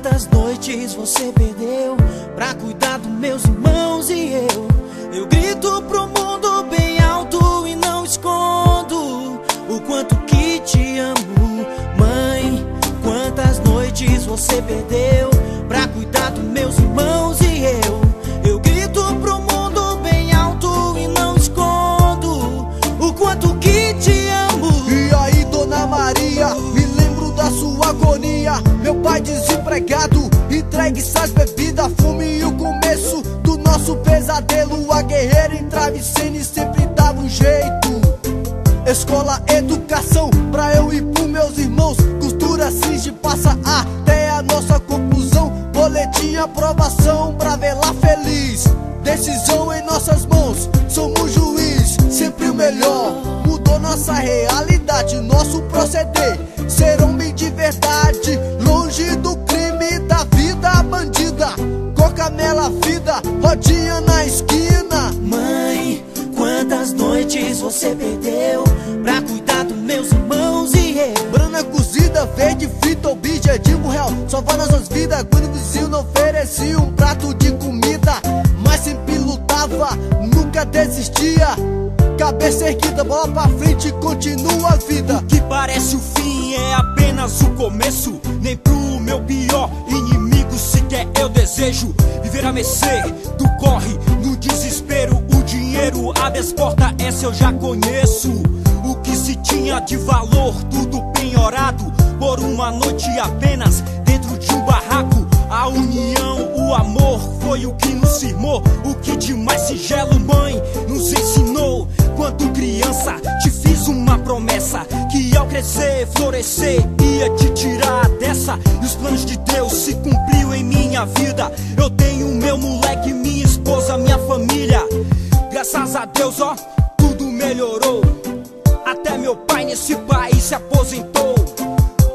Quantas noites você perdeu pra cuidar dos meus irmãos e eu grito pro mundo bem alto e não escondo o quanto que te amo, mãe. Quantas noites você perdeu pra cuidar dos meus irmãos e eu grito pro mundo bem alto e não escondo o quanto que te amo. E aí, Dona Maria, me lembro da sua agonia. Meu pai desempregado, entregue essas bebidas, fume e o começo do nosso pesadelo. A guerreira entrava em cena e sempre dava um jeito. Escola, educação, pra eu e pros meus irmãos. Costura, cinge, passa até a nossa conclusão. Boletim, aprovação, pra vê-la feliz. Decisão em nossas mãos, somos juiz. Sempre o melhor, mudou nossa realidade, nosso proceder. Ser homem de verdade, longe do crime, da vida bandida. Coca nela, vida, rodinha na esquina. Mãe, quantas noites você perdeu pra cuidar dos meus irmãos e eu? Brana cozida, verde, frita, objetivo real. Salvar nossas vidas quando o vizinho não oferecia um prato de comida. Mas sempre lutava, nunca desistia. Cabeça erguida, bola pra frente, continua a vida. O que parece o fim é apenas o começo. Nem pro meu pior inimigo sequer eu desejo viver a mercê do corre, no desespero. O dinheiro abre as portas, essa eu já conheço. O que se tinha de valor, tudo penhorado por uma noite apenas dentro de um barraco. A união, o amor foi o que nos firmou. O que de mais singelo, mãe, nos ensinou. Quando criança te fiz uma promessa, que ao crescer, florescer, ia te tirar dessa. E os planos de Deus se cumpriu em minha vida. Eu tenho meu moleque, minha esposa, minha família. Graças a Deus, ó, tudo melhorou. Até meu pai nesse país se aposentou.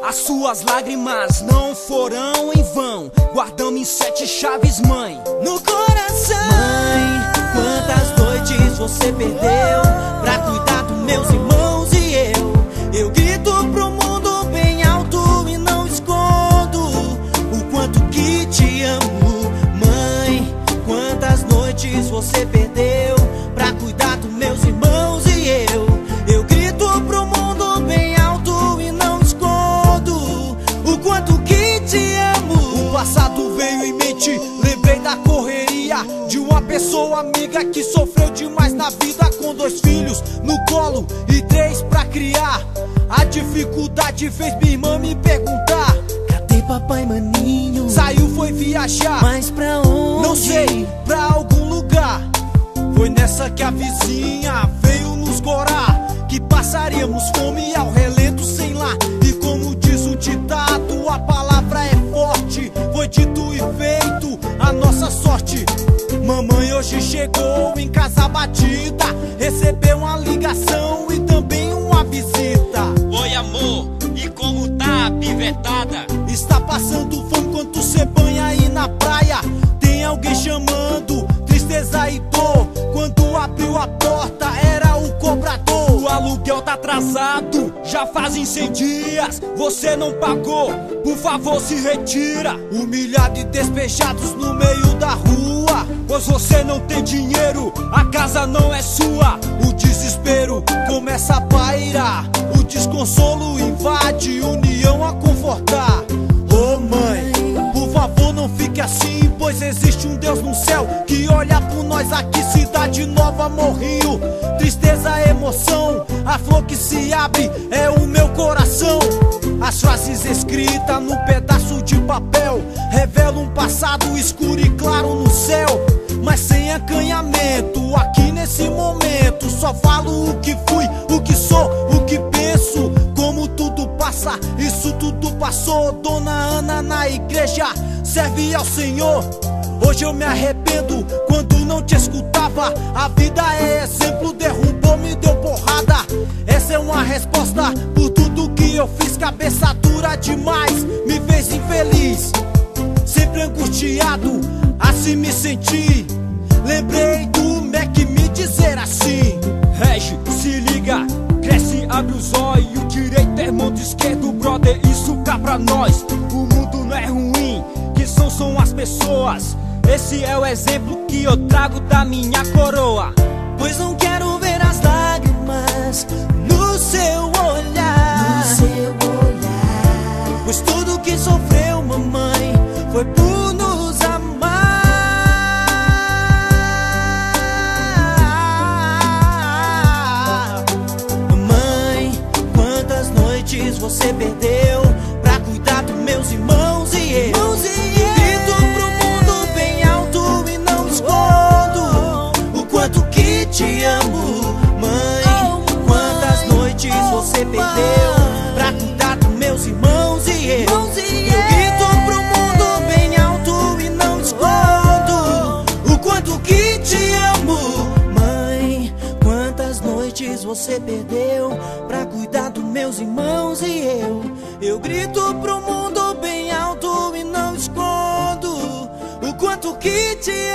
As suas lágrimas não foram em vão. Guardamos em 7 chaves, mãe, no coração. Mãe, quantas noites você perdeu pra cuidar dos meus irmãos e eu grito pro mundo bem alto e não escondo o quanto que te amo. Mãe, quantas noites você perdeu pra cuidar dos meus irmãos e eu grito pro mundo bem alto e não escondo o quanto que te amo. O passado veio em mente, lembrei da correria de uma pessoa amiga que sofreu demais na vida, com 2 filhos no colo e 3 pra criar. A dificuldade fez minha irmã me perguntar: cadê papai maninho? Saiu, foi viajar, mas pra onde? Não sei, pra algum lugar. Foi nessa que a vizinha veio nos gorar, que passaríamos fome ao relento sem lá. E como diz o ditado, a palavra é forte. Foi dito e feito a nossa sorte. Mamãe hoje chegou em casa batida, recebeu uma ligação e também uma visita. Oi amor, e como tá a pivetada? Está passando fome quando cê banha aí na praia. Tem alguém chamando, tristeza e dor. Quando abriu a porta era o cobrador. O aluguel tá atrasado, já fazem 100 dias. Você não pagou, por favor se retira. Humilhado e despejados no meio da rua, pois você não tem dinheiro, a casa não é sua. O desespero começa a pairar, o desconsolo invade, união a confortar. Ô mãe, por favor não fique assim, pois existe um Deus no céu que olha por nós aqui. Cidade Nova, Morrinho, tristeza, emoção, a flor que se abre é o meu coração. As frases escritas num pedaço de papel revelam um passado escuro e claro no céu, mas sem acanhamento. Aqui nesse momento só falo o que fui, o que sou, o que penso. Como tudo passa, isso tudo passou. Dona Ana na igreja serve ao Senhor. Hoje eu me arrependo quando não te escutava. A vida é exemplo, derrubou, me deu porrada. Essa é uma resposta por tudo que eu fiz. Cabeça dura demais, me fez infeliz. Sempre angustiado, assim me senti. Lembrei do Mac me dizer assim: Regi, se liga, cresce, abre os olhos. O direito é irmão do esquerdo, brother, isso cá pra nós. O mundo não é ruim, pessoas. Esse é o exemplo que eu trago da minha coroa. Pois não quero ver as lágrimas no seu olhar, pois tudo que sofreu mamãe foi por nos amar. Mamãe, quantas noites você perdeu pra cuidar dos meus irmãos e eu. Grito pro mundo bem alto e não escondo o quanto que te amo. Mãe, quantas noites você perdeu pra cuidar dos meus irmãos e eu. Grito pro mundo bem alto e não escondo o quanto que te amo. Mãe, quantas noites você perdeu pra cuidar dos meus irmãos e eu. Eu grito pro mundo bem alto e não escondo o quanto que te amo.